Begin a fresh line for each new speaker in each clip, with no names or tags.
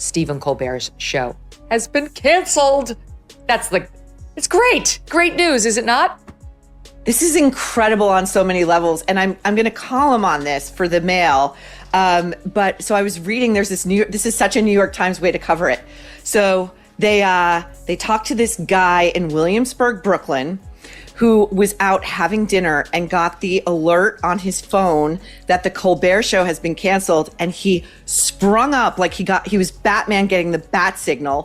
Stephen Colbert's show has been canceled. It's great. Great news, is it not?
This is incredible on so many levels, and I'm going to column on this for the Mail. But so I was reading. There's this this is such a New York Times way to cover it. So they talked to this guy in Williamsburg, Brooklyn, who was out having dinner and got the alert on his phone that the Colbert show has been canceled, and he sprung up like he was Batman getting the bat signal.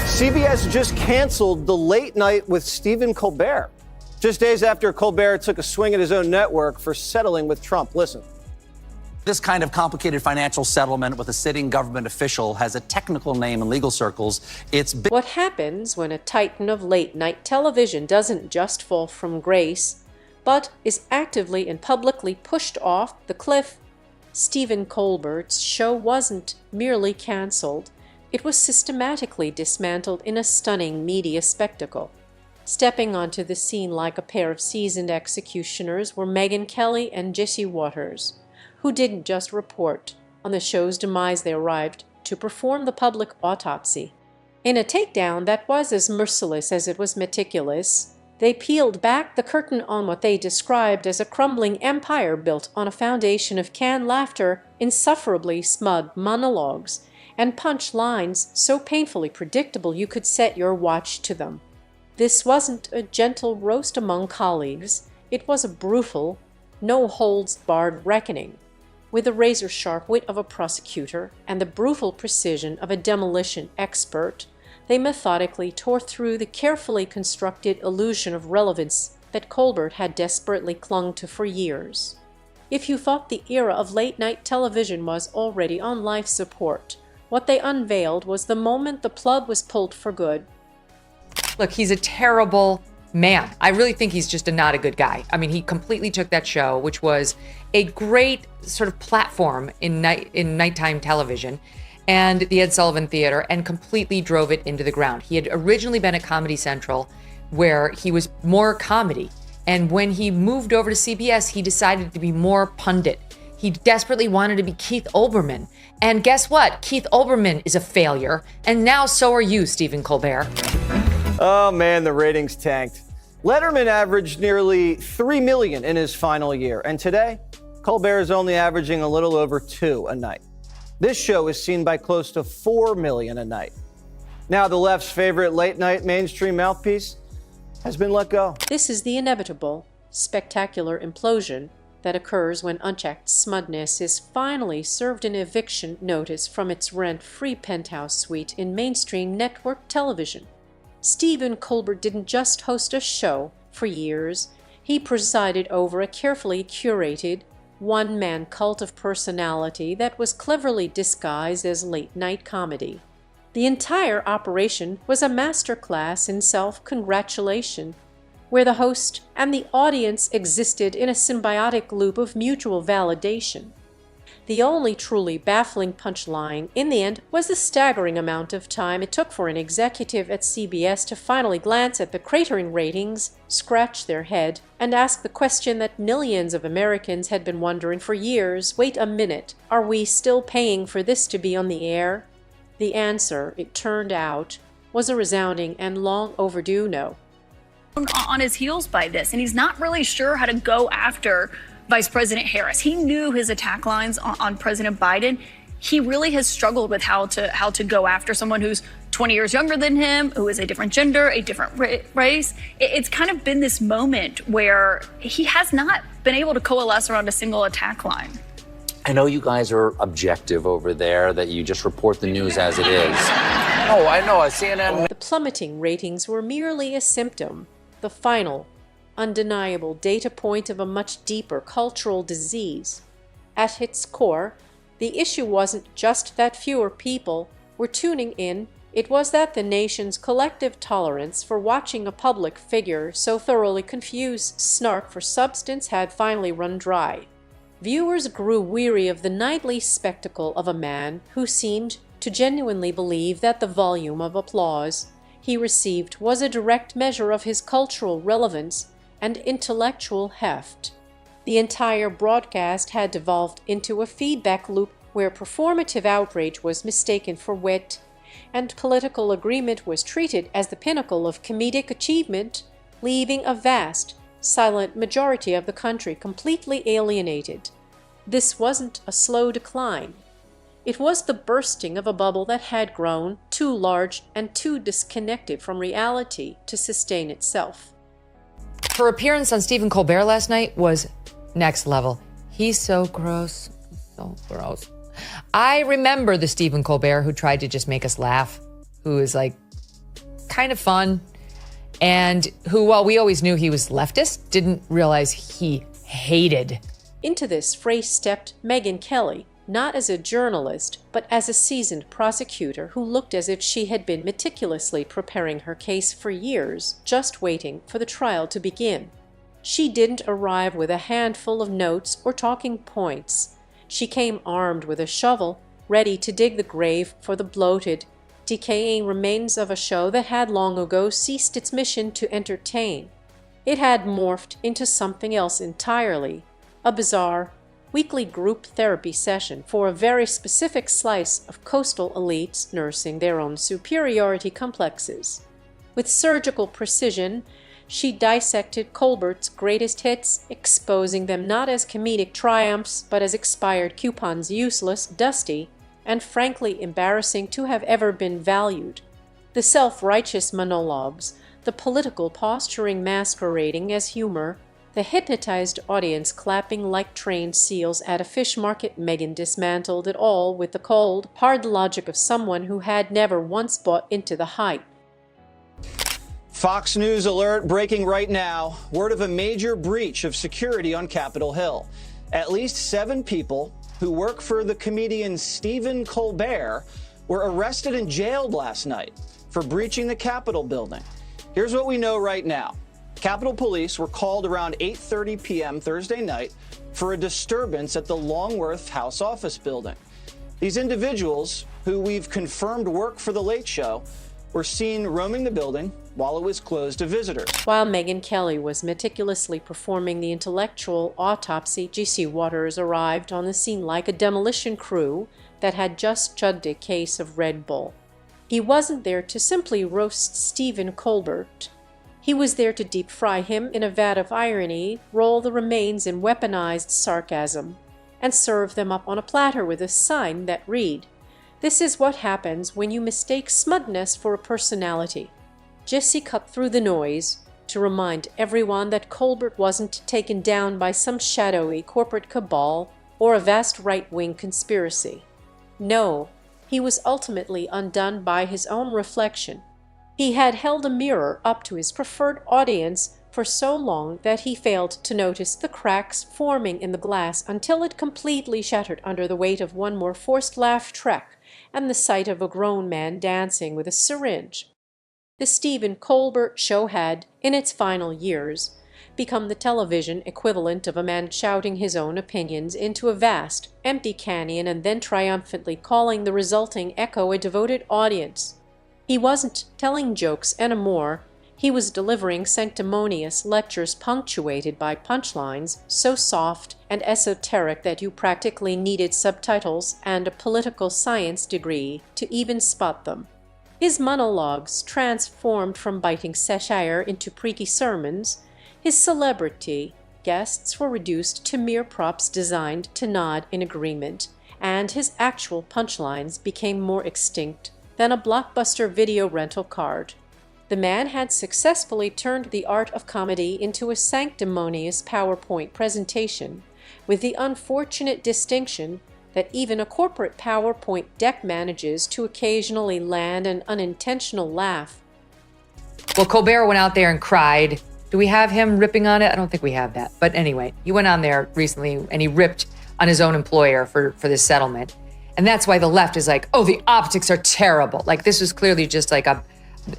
CBS just canceled The Late Night with Stephen Colbert, just days after Colbert took a swing at his own network for settling with Trump. Listen.
This kind of complicated financial settlement with a sitting government official has a technical name in legal circles.
What happens when a titan of late-night television doesn't just fall from grace, but is actively and publicly pushed off the cliff? Stephen Colbert's show wasn't merely canceled. It was systematically dismantled in a stunning media spectacle. Stepping onto the scene like a pair of seasoned executioners were Megyn Kelly and Jesse Waters, who didn't just report on the show's demise. They arrived to perform the public autopsy. In a takedown that was as merciless as it was meticulous, they peeled back the curtain on what they described as a crumbling empire built on a foundation of canned laughter, insufferably smug monologues, and punch lines so painfully predictable you could set your watch to them. This wasn't a gentle roast among colleagues. It was a brutal, no-holds-barred reckoning. With the razor-sharp wit of a prosecutor and the brutal precision of a demolition expert, they methodically tore through the carefully constructed illusion of relevance that Colbert had desperately clung to for years. If you thought the era of late-night television was already on life support, what they unveiled was the moment the plug was pulled for good.
Look, he's a terrible man. I really think he's just not a good guy. I mean, he completely took that show, which was a great sort of platform in nighttime television, and the Ed Sullivan Theater, and completely drove it into the ground. He had originally been at Comedy Central, where he was more comedy. And when he moved over to CBS, he decided to be more pundit. He desperately wanted to be Keith Olbermann. And guess what? Keith Olbermann is a failure. And now so are you, Stephen Colbert.
Oh, man, the ratings tanked. Letterman averaged nearly 3 million in his final year. And today, Colbert is only averaging a little over 2 a night. This show is seen by close to 4 million a night. Now, the left's favorite late-night mainstream mouthpiece has been let go.
This is the inevitable, spectacular implosion that occurs when unchecked smuggness is finally served an eviction notice from its rent-free penthouse suite in mainstream network television. Stephen Colbert didn't just host a show for years. He presided over a carefully curated, one-man cult of personality that was cleverly disguised as late-night comedy. The entire operation was a masterclass in self-congratulation, where the host and the audience existed in a symbiotic loop of mutual validation. The only truly baffling punchline in the end was the staggering amount of time it took for an executive at CBS to finally glance at the cratering ratings, scratch their head, and ask the question that millions of Americans had been wondering for years: wait a minute, are we still paying for this to be on the air? The answer, it turned out, was a resounding and long overdue no.
On his heels by this, and he's not really sure how to go after Vice President Harris. He knew his attack lines on President Biden. He really has struggled with how to go after someone who's 20 years younger than him, who is a different gender, a different race. It's kind of been this moment where he has not been able to coalesce around a single attack line.
I know you guys are objective over there, that you just report the news as it is. Oh, I know, CNN.
The plummeting ratings were merely a symptom, the final, undeniable data point of a much deeper cultural disease. At its core, the issue wasn't just that fewer people were tuning in, it was that the nation's collective tolerance for watching a public figure so thoroughly confuse snark for substance had finally run dry. Viewers grew weary of the nightly spectacle of a man who seemed to genuinely believe that the volume of applause he received was a direct measure of his cultural relevance and intellectual heft. The entire broadcast had devolved into a feedback loop where performative outrage was mistaken for wit, and political agreement was treated as the pinnacle of comedic achievement, leaving a vast, silent majority of the country completely alienated. This wasn't a slow decline. It was the bursting of a bubble that had grown too large and too disconnected from reality to sustain itself.
Her appearance on Stephen Colbert last night was next level. He's so gross. So gross. I remember the Stephen Colbert who tried to just make us laugh, who is like kind of fun, and who, while we always knew he was leftist, didn't realize he hated.
Into this fray stepped Megyn Kelly, not as a journalist, but as a seasoned prosecutor who looked as if she had been meticulously preparing her case for years, just waiting for the trial to begin. She didn't arrive with a handful of notes or talking points. She came armed with a shovel, ready to dig the grave for the bloated, decaying remains of a show that had long ago ceased its mission to entertain. It had morphed into something else entirely, a bizarre, weekly group therapy session for a very specific slice of coastal elites nursing their own superiority complexes. With surgical precision, she dissected Colbert's greatest hits, exposing them not as comedic triumphs, but as expired coupons, useless, dusty, and frankly embarrassing to have ever been valued. The self-righteous monologues, the political posturing masquerading as humor, the hypnotized audience clapping like trained seals at a fish market, Megyn dismantled it all with the cold, hard logic of someone who had never once bought into the hype.
Fox News alert breaking right now. Word of a major breach of security on Capitol Hill. At least 7 people who work for the comedian Stephen Colbert were arrested and jailed last night for breaching the Capitol building. Here's what we know right now. Capitol Police were called around 8:30 p.m. Thursday night for a disturbance at the Longworth House Office building. These individuals, who we've confirmed work for The Late Show, were seen roaming the building while it was closed to visitors.
While Megyn Kelly was meticulously performing the intellectual autopsy, G.C. Waters arrived on the scene like a demolition crew that had just chugged a case of Red Bull. He wasn't there to simply roast Stephen Colbert. He was there to deep fry him in a vat of irony, roll the remains in weaponized sarcasm, and serve them up on a platter with a sign that read, "This is what happens when you mistake smugness for a personality." Jesse cut through the noise to remind everyone that Colbert wasn't taken down by some shadowy corporate cabal or a vast right-wing conspiracy. No, he was ultimately undone by his own reflection. He had held a mirror up to his preferred audience for so long that he failed to notice the cracks forming in the glass until it completely shattered under the weight of one more forced laugh track and the sight of a grown man dancing with a syringe. The Stephen Colbert show had, in its final years, become the television equivalent of a man shouting his own opinions into a vast, empty canyon and then triumphantly calling the resulting echo a devoted audience. He wasn't telling jokes anymore. He was delivering sanctimonious lectures punctuated by punchlines so soft and esoteric that you practically needed subtitles and a political science degree to even spot them. His monologues transformed from biting satire into preaky sermons. His celebrity guests were reduced to mere props designed to nod in agreement, and his actual punchlines became more extinct than a blockbuster video rental card. The man had successfully turned the art of comedy into a sanctimonious PowerPoint presentation, with the unfortunate distinction that even a corporate PowerPoint deck manages to occasionally land an unintentional laugh.
Well, Colbert went out there and cried. Do we have him ripping on it? I don't think we have that. But anyway, he went on there recently and he ripped on his own employer for this settlement. And that's why the left is like, oh, the optics are terrible. Like, this was clearly just like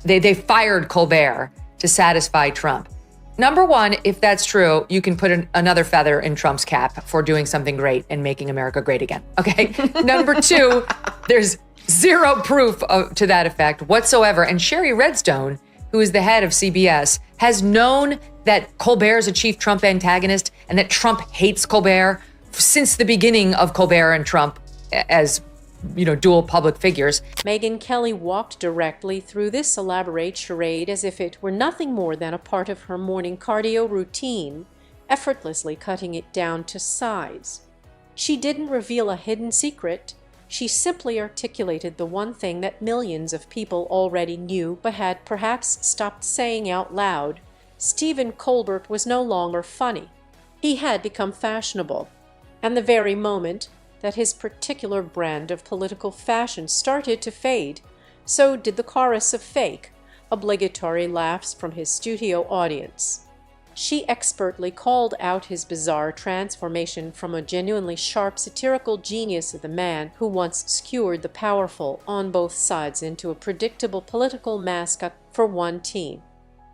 they fired Colbert to satisfy Trump. Number one, if that's true, you can put another feather in Trump's cap for doing something great and making America great again. Okay. Number two, there's zero proof to that effect whatsoever. And Sherry Redstone, who is the head of CBS, has known that Colbert is a chief Trump antagonist and that Trump hates Colbert since the beginning of Colbert and Trump as dual public figures.
Megyn Kelly walked directly through this elaborate charade as if it were nothing more than a part of her morning cardio routine, effortlessly cutting it down to size. She didn't reveal a hidden secret. She simply articulated the one thing that millions of people already knew but had perhaps stopped saying out loud. Stephen Colbert was no longer funny. He had become fashionable. And the very moment that his particular brand of political fashion started to fade, so did the chorus of fake, obligatory laughs from his studio audience. She expertly called out his bizarre transformation from a genuinely sharp satirical genius of the man who once skewered the powerful on both sides into a predictable political mascot for one team.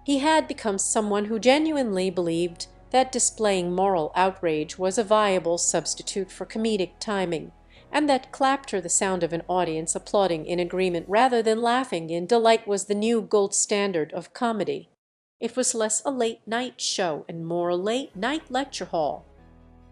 He had become someone who genuinely believed that displaying moral outrage was a viable substitute for comedic timing, and that clapter the sound of an audience applauding in agreement rather than laughing in delight was the new gold standard of comedy. It was less a late-night show and more a late-night lecture hall.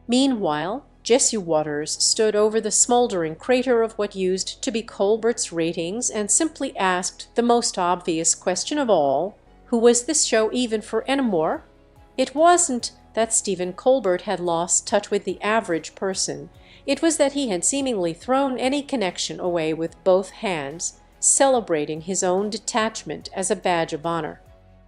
Meanwhile, Jesse Waters stood over the smoldering crater of what used to be Colbert's ratings and simply asked the most obvious question of all: who was this show even for anymore? It wasn't that Stephen Colbert had lost touch with the average person. It was that he had seemingly thrown any connection away with both hands, celebrating his own detachment as a badge of honor.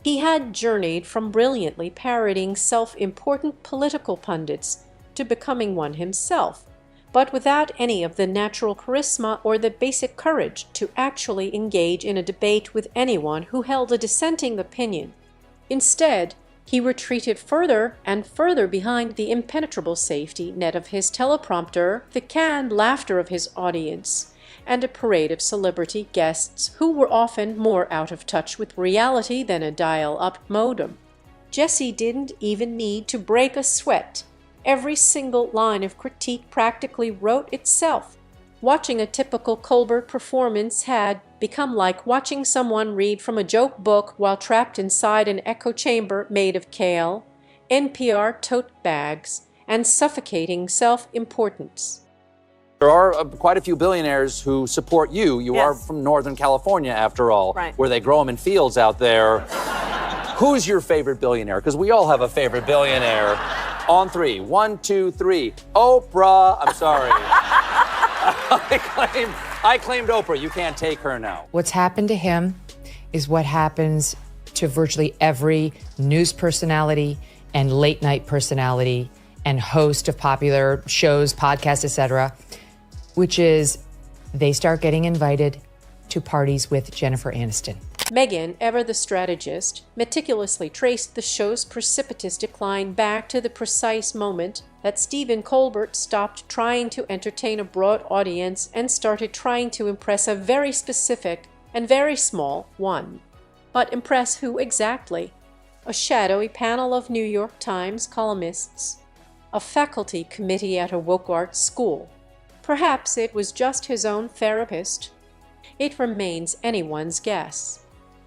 He had journeyed from brilliantly parroting self-important political pundits to becoming one himself, but without any of the natural charisma or the basic courage to actually engage in a debate with anyone who held a dissenting opinion. Instead, he retreated further and further behind the impenetrable safety net of his teleprompter, the canned laughter of his audience, and a parade of celebrity guests who were often more out of touch with reality than a dial-up modem. Jesse didn't even need to break a sweat. Every single line of critique practically wrote itself. Watching a typical Colbert performance had become like watching someone read from a joke book while trapped inside an echo chamber made of kale, NPR tote bags, and suffocating self-importance.
There are quite a few billionaires who support you. You are from Northern California, after all, where they grow them in fields out there. Who's your favorite billionaire? Because we all have a favorite billionaire. On three. 1, 2, 3. Oprah. I'm sorry. I claimed Oprah. You can't take her now.
What's happened to him is what happens to virtually every news personality and late night personality and host of popular shows, podcasts, etc., which is they start getting invited to parties with Jennifer Aniston.
Megyn, ever the strategist, meticulously traced the show's precipitous decline back to the precise moment that Stephen Colbert stopped trying to entertain a broad audience and started trying to impress a very specific and very small one. But impress who exactly? A shadowy panel of New York Times columnists? A faculty committee at a woke art school? Perhaps it was just his own therapist. It remains anyone's guess.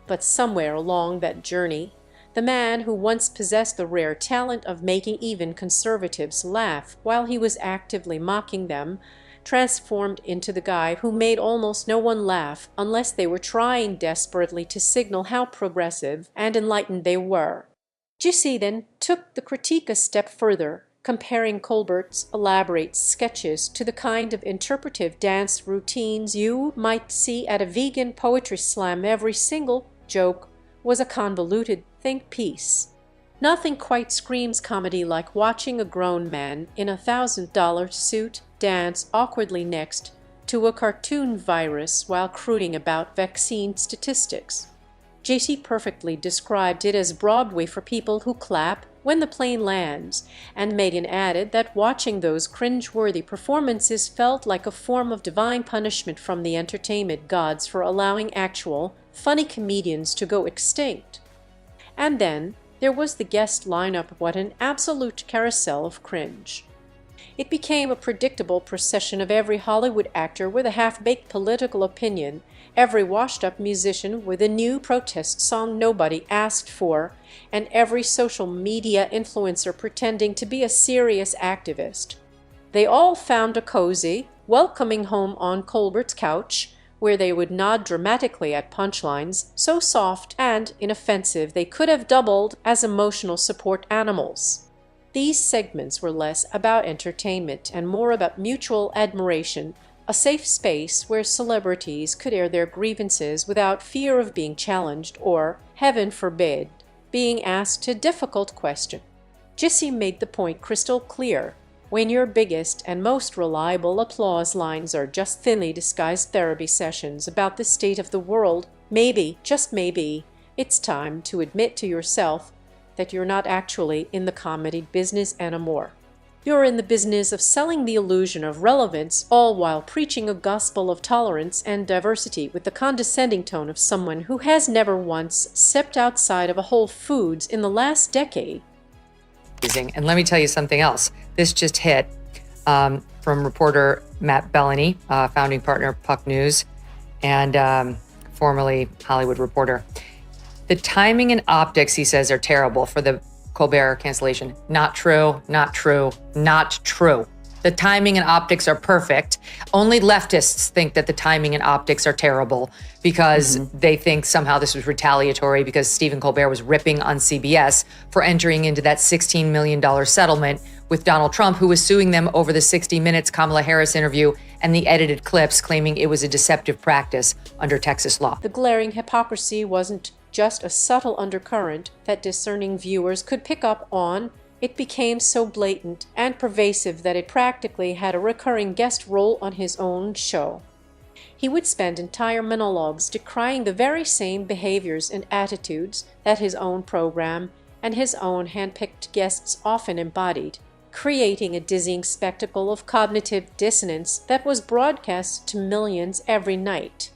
But somewhere along that journey, the man who once possessed the rare talent of making even conservatives laugh while he was actively mocking them, transformed into the guy who made almost no one laugh unless they were trying desperately to signal how progressive and enlightened they were. Jesse then took the critique a step further, comparing Colbert's elaborate sketches to the kind of interpretive dance routines you might see at a vegan poetry slam. Every single joke was a convoluted think piece. Nothing quite screams comedy like watching a grown man in a $1,000 suit dance awkwardly next to a cartoon virus while crooning about vaccine statistics. Jesse perfectly described it as Broadway for people who clap when the plane lands, and Megyn added that watching those cringe-worthy performances felt like a form of divine punishment from the entertainment gods for allowing actual, funny comedians to go extinct. And then there was the guest lineup. What an absolute carousel of cringe. It became a predictable procession of every Hollywood actor with a half-baked political opinion, every washed-up musician with a new protest song nobody asked for, and every social media influencer pretending to be a serious activist. They all found a cozy, welcoming home on Colbert's couch, where they would nod dramatically at punchlines so soft and inoffensive they could have doubled as emotional support animals. These segments were less about entertainment and more about mutual admiration, a safe space where celebrities could air their grievances without fear of being challenged or, heaven forbid, being asked a difficult question. Jesse made the point crystal clear. When your biggest and most reliable applause lines are just thinly disguised therapy sessions about the state of the world, maybe, just maybe, it's time to admit to yourself that you're not actually in the comedy business anymore. You're in the business of selling the illusion of relevance, all while preaching a gospel of tolerance and diversity with the condescending tone of someone who has never once stepped outside of a Whole Foods in the last decade.
And let me tell you something else. This just hit from reporter Matt Bellany, founding partner of Puck News and formerly Hollywood Reporter. The timing and optics, he says, are terrible for the Colbert cancellation. Not true, not true, not true. The timing and optics are perfect. Only leftists think that the timing and optics are terrible because they think somehow this was retaliatory because Stephen Colbert was ripping on CBS for entering into that $16 million settlement with Donald Trump, who was suing them over the 60 Minutes Kamala Harris interview and the edited clips, claiming it was a deceptive practice under Texas law.
The glaring hypocrisy wasn't just a subtle undercurrent that discerning viewers could pick up on. It became so blatant and pervasive that it practically had a recurring guest role on his own show. He would spend entire monologues decrying the very same behaviors and attitudes that his own program and his own hand-picked guests often embodied, creating a dizzying spectacle of cognitive dissonance that was broadcast to millions every night.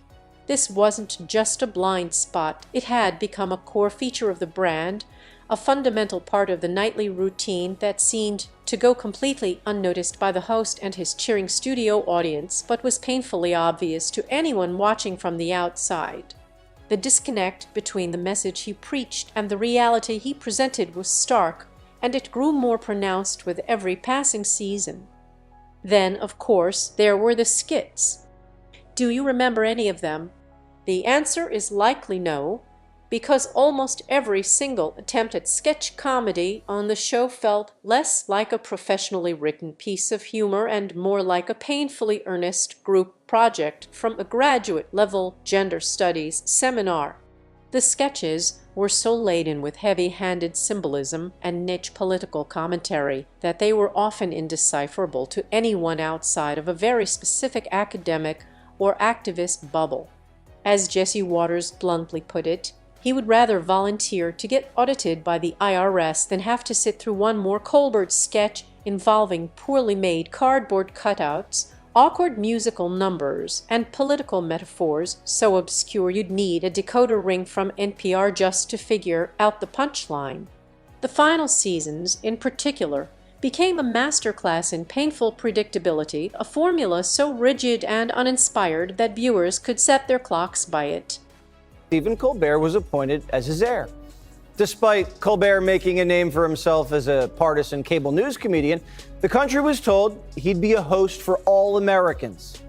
This wasn't just a blind spot. It had become a core feature of the brand, a fundamental part of the nightly routine that seemed to go completely unnoticed by the host and his cheering studio audience, but was painfully obvious to anyone watching from the outside. The disconnect between the message he preached and the reality he presented was stark, and it grew more pronounced with every passing season. Then, of course, there were the skits. Do you remember any of them? The answer is likely no, because almost every single attempt at sketch comedy on the show felt less like a professionally written piece of humor and more like a painfully earnest group project from a graduate-level gender studies seminar. The sketches were so laden with heavy-handed symbolism and niche political commentary that they were often indecipherable to anyone outside of a very specific academic or activist bubble. As Jesse Waters bluntly put it, he would rather volunteer to get audited by the IRS than have to sit through one more Colbert sketch involving poorly made cardboard cutouts, awkward musical numbers, and political metaphors so obscure you'd need a decoder ring from NPR just to figure out the punchline. The final seasons, in particular, became a masterclass in painful predictability, a formula so rigid and uninspired that viewers could set their clocks by it.
Stephen Colbert was appointed as his heir. Despite Colbert making a name for himself as a partisan cable news comedian, the country was told he'd be a host for all Americans.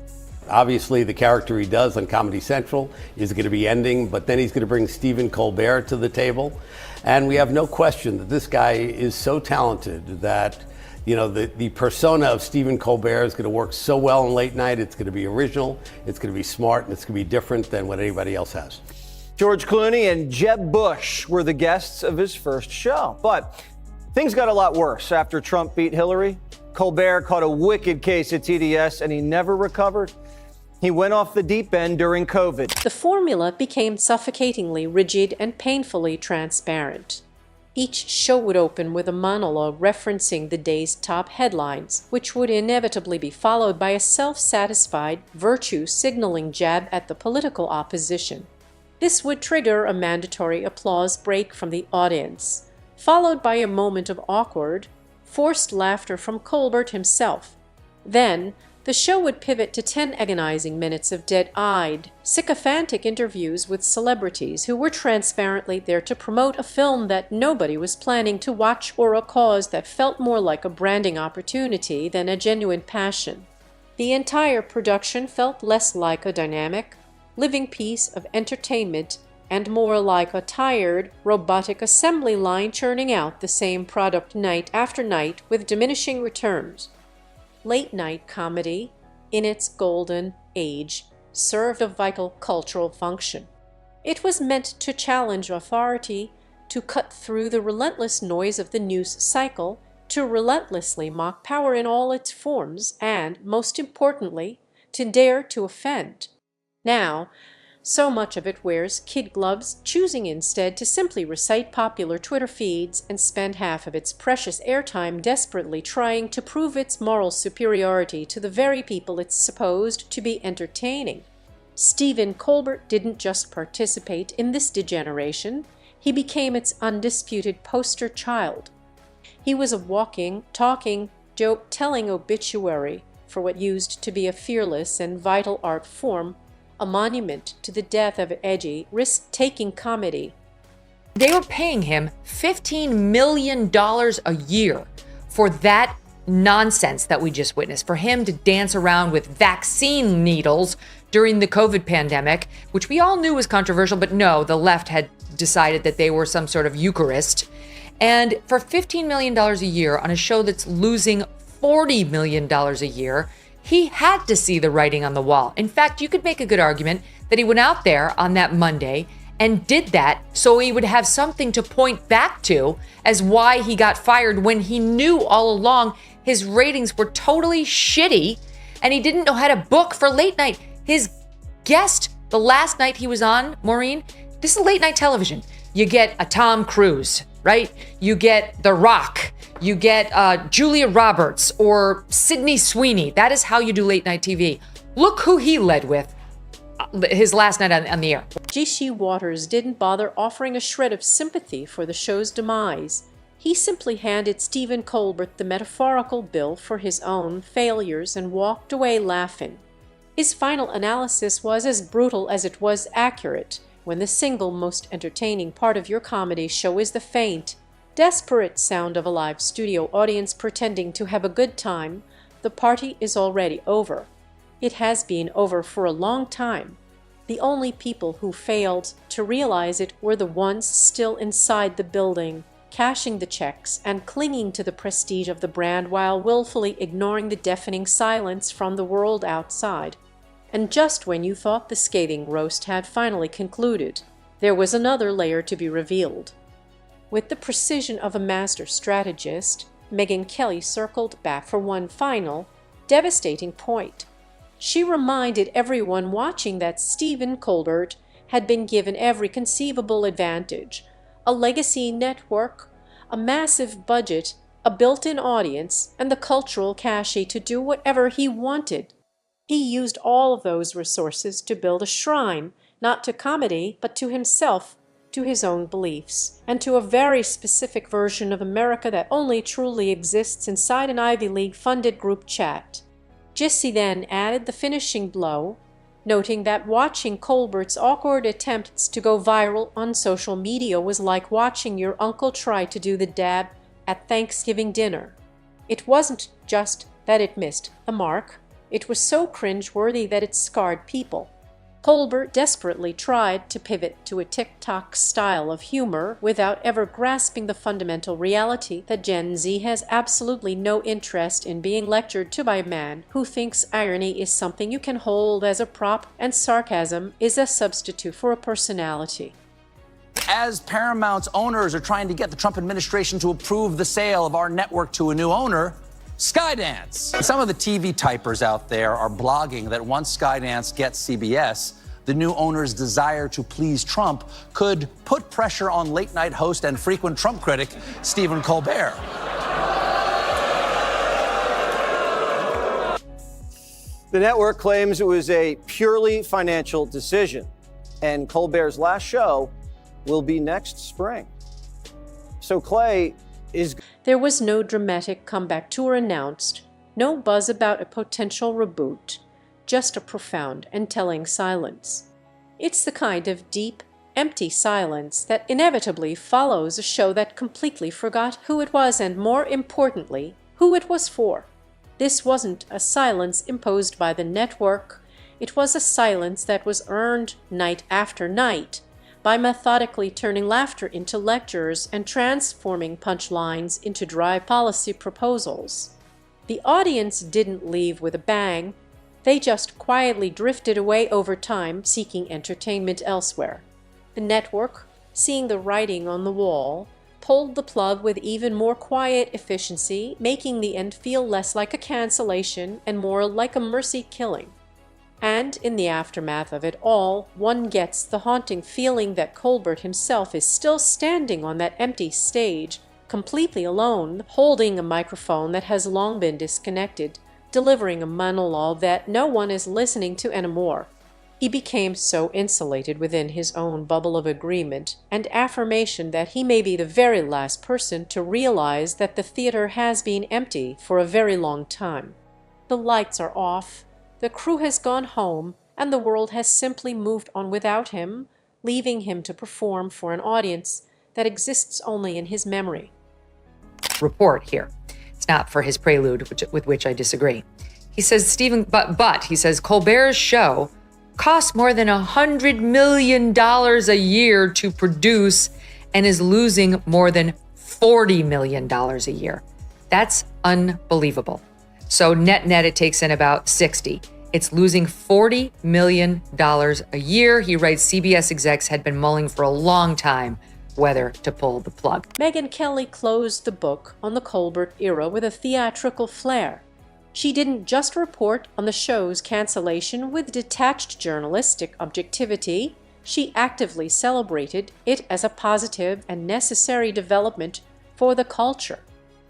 Obviously, the character he does on Comedy Central is going to be ending, but then he's going to bring Stephen Colbert to the table. And we have no question that this guy is so talented that, you know, the persona of Stephen Colbert is going to work so well in late night. It's going to be original, it's going to be smart, and it's going to be different than what anybody else has.
George Clooney and Jeb Bush were the guests of his first show. But things got a lot worse after Trump beat Hillary. Colbert caught a wicked case of TDS and he never recovered. He went off the deep end during COVID.
The formula became suffocatingly rigid and painfully transparent. Each show would open with a monologue referencing the day's top headlines, which would inevitably be followed by a self-satisfied, virtue-signaling jab at the political opposition. This would trigger a mandatory applause break from the audience, followed by a moment of awkward, forced laughter from Colbert himself. Then, the show would pivot to 10 agonizing minutes of dead-eyed, sycophantic interviews with celebrities who were transparently there to promote a film that nobody was planning to watch or a cause that felt more like a branding opportunity than a genuine passion. The entire production felt less like a dynamic, living piece of entertainment and more like a tired, robotic assembly line churning out the same product night after night with diminishing returns. Late-night comedy, in its golden age, served a vital cultural function. It was meant to challenge authority, to cut through the relentless noise of the news cycle, to relentlessly mock power in all its forms, and, most importantly, to dare to offend. Now, so much of it wears kid gloves, choosing instead to simply recite popular Twitter feeds and spend half of its precious airtime desperately trying to prove its moral superiority to the very people it's supposed to be entertaining. Stephen Colbert didn't just participate in this degeneration, he became its undisputed poster child. He was a walking, talking, joke-telling obituary for what used to be a fearless and vital art form, a monument to the death of edgy, risk-taking comedy.
They were paying him $15 million a year for that nonsense that we just witnessed, for him to dance around with vaccine needles during the COVID pandemic, which we all knew was controversial, but no, the left had decided that they were some sort of Eucharist. And for $15 million a year on a show that's losing $40 million a year, he had to see the writing on the wall. In fact, you could make a good argument that he went out there on that Monday and did that so he would have something to point back to as why he got fired, when he knew all along his ratings were totally shitty and he didn't know how to book for late night. His guest, the last night he was on, Maureen, this is late night television. You get a Tom Cruise, right? You get The Rock. You get Julia Roberts or Sydney Sweeney. That is how you do late night TV. Look who he led with his last night on the air.
G.C. Waters didn't bother offering a shred of sympathy for the show's demise. He simply handed Stephen Colbert the metaphorical bill for his own failures and walked away laughing. His final analysis was as brutal as it was accurate. When the single most entertaining part of your comedy show is the faint, desperate sound of a live studio audience pretending to have a good time, the party is already over. It has been over for a long time. The only people who failed to realize it were the ones still inside the building, cashing the checks and clinging to the prestige of the brand while willfully ignoring the deafening silence from the world outside. And just when you thought the scathing roast had finally concluded, there was another layer to be revealed. With the precision of a master strategist, Megyn Kelly circled back for one final, devastating point. She reminded everyone watching that Stephen Colbert had been given every conceivable advantage: a legacy network, a massive budget, a built-in audience, and the cultural cachet to do whatever he wanted. He used all of those resources to build a shrine, not to comedy, but to himself, to his own beliefs, and to a very specific version of America that only truly exists inside an Ivy League-funded group chat. Jesse then added the finishing blow, noting that watching Colbert's awkward attempts to go viral on social media was like watching your uncle try to do the dab at Thanksgiving dinner. It wasn't just that it missed the mark. It was so cringe-worthy that it scarred people. Colbert desperately tried to pivot to a TikTok style of humor without ever grasping the fundamental reality that Gen Z has absolutely no interest in being lectured to by a man who thinks irony is something you can hold as a prop and sarcasm is a substitute for a personality.
As Paramount's owners are trying to get the Trump administration to approve the sale of our network to a new owner, Skydance. Some of the TV typers out there are blogging that once Skydance gets CBS, the new owner's desire to please Trump could put pressure on late-night host and frequent Trump critic Stephen Colbert.
The network claims it was a purely financial decision, and Colbert's last show will be next spring. So Clay is...
There was no dramatic comeback tour announced, no buzz about a potential reboot, just a profound and telling silence. It's the kind of deep, empty silence that inevitably follows a show that completely forgot who it was and, more importantly, who it was for. This wasn't a silence imposed by the network. It was a silence that was earned night after night by methodically turning laughter into lectures and transforming punchlines into dry policy proposals. The audience didn't leave with a bang. They just quietly drifted away over time, seeking entertainment elsewhere. The network, seeing the writing on the wall, pulled the plug with even more quiet efficiency, making the end feel less like a cancellation and more like a mercy killing. And in the aftermath of it all, one gets the haunting feeling that Colbert himself is still standing on that empty stage, completely alone, holding a microphone that has long been disconnected, delivering a monologue that no one is listening to anymore. He became so insulated within his own bubble of agreement and affirmation that he may be the very last person to realize that the theater has been empty for a very long time. The lights are off, the crew has gone home, and the world has simply moved on without him, leaving him to perform for an audience that exists only in his memory.
Report here. It's not for his prelude, with which I disagree. He says he says Colbert's show costs more than $100 million a year to produce and is losing more than $40 million a year. That's unbelievable. So net, it takes in about 60. It's losing $40 million a year. He writes CBS execs had been mulling for a long time whether to pull the plug.
Megyn Kelly closed the book on the Colbert era with a theatrical flair. She didn't just report on the show's cancellation with detached journalistic objectivity. She actively celebrated it as a positive and necessary development for the culture.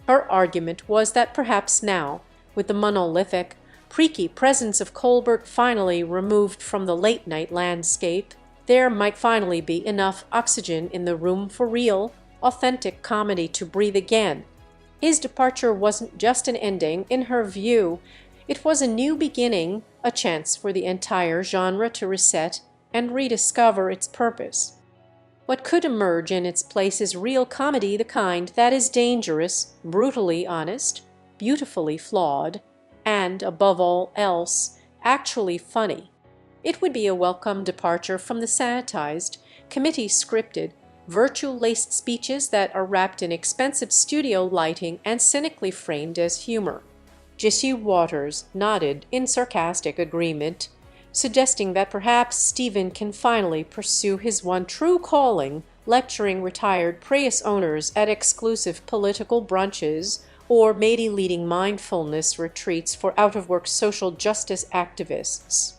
Her argument was that perhaps now, with the monolithic, preaky presence of Colbert finally removed from the late-night landscape, there might finally be enough oxygen in the room for real, authentic comedy to breathe again. His departure wasn't just an ending, in her view. It was a new beginning, a chance for the entire genre to reset and rediscover its purpose. What could emerge in its place is real comedy, the kind that is dangerous, brutally honest, beautifully flawed, and, above all else, actually funny. It would be a welcome departure from the sanitized, committee-scripted, virtue-laced speeches that are wrapped in expensive studio lighting and cynically framed as humor. Jesse Waters nodded in sarcastic agreement, suggesting that perhaps Stephen can finally pursue his one true calling, lecturing retired Prius owners at exclusive political brunches, or maybe leading mindfulness retreats for out-of-work social justice activists.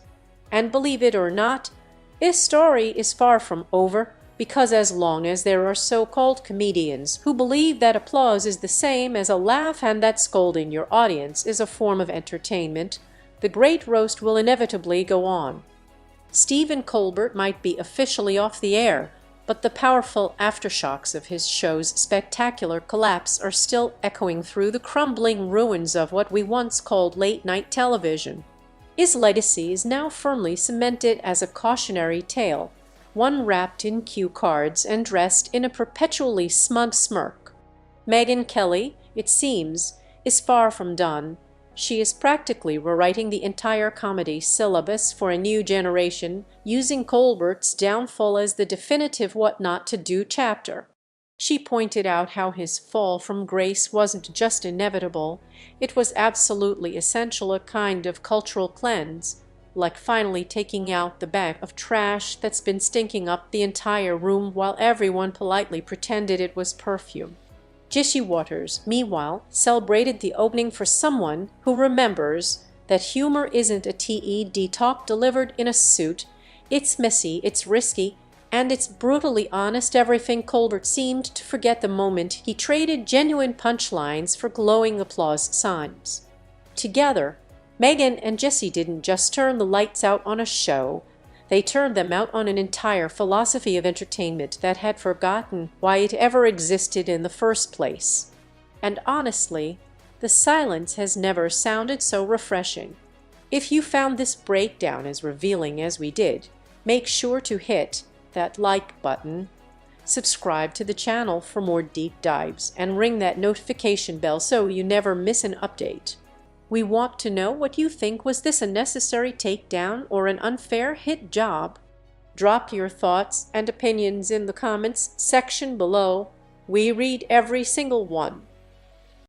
And believe it or not, this story is far from over, because as long as there are so-called comedians who believe that applause is the same as a laugh and that scolding your audience is a form of entertainment, the great roast will inevitably go on. Stephen Colbert might be officially off the air, but the powerful aftershocks of his show's spectacular collapse are still echoing through the crumbling ruins of what we once called late-night television. His legacy is now firmly cemented as a cautionary tale, one wrapped in cue cards and dressed in a perpetually smug smirk. Megyn Kelly, it seems, is far from done. She is practically rewriting the entire comedy syllabus for a new generation, using Colbert's downfall as the definitive what not to do chapter. She pointed out how his fall from grace wasn't just inevitable, it was absolutely essential, a kind of cultural cleanse, like finally taking out the bag of trash that's been stinking up the entire room while everyone politely pretended it was perfume. Jesse Waters, meanwhile, celebrated the opening for someone who remembers that humor isn't a TED talk delivered in a suit. It's messy, it's risky, and it's brutally honest. Everything Colbert seemed to forget the moment he traded genuine punchlines for glowing applause signs. Together, Megyn and Jesse didn't just turn the lights out on a show, they turned them out on an entire philosophy of entertainment that had forgotten why it ever existed in the first place. And honestly, the silence has never sounded so refreshing. If you found this breakdown as revealing as we did, make sure to hit that like button, subscribe to the channel for more deep dives, and ring that notification bell so you never miss an update. We want to know what you think. Was this a necessary takedown or an unfair hit job? Drop your thoughts and opinions in the comments section below. We read every single one.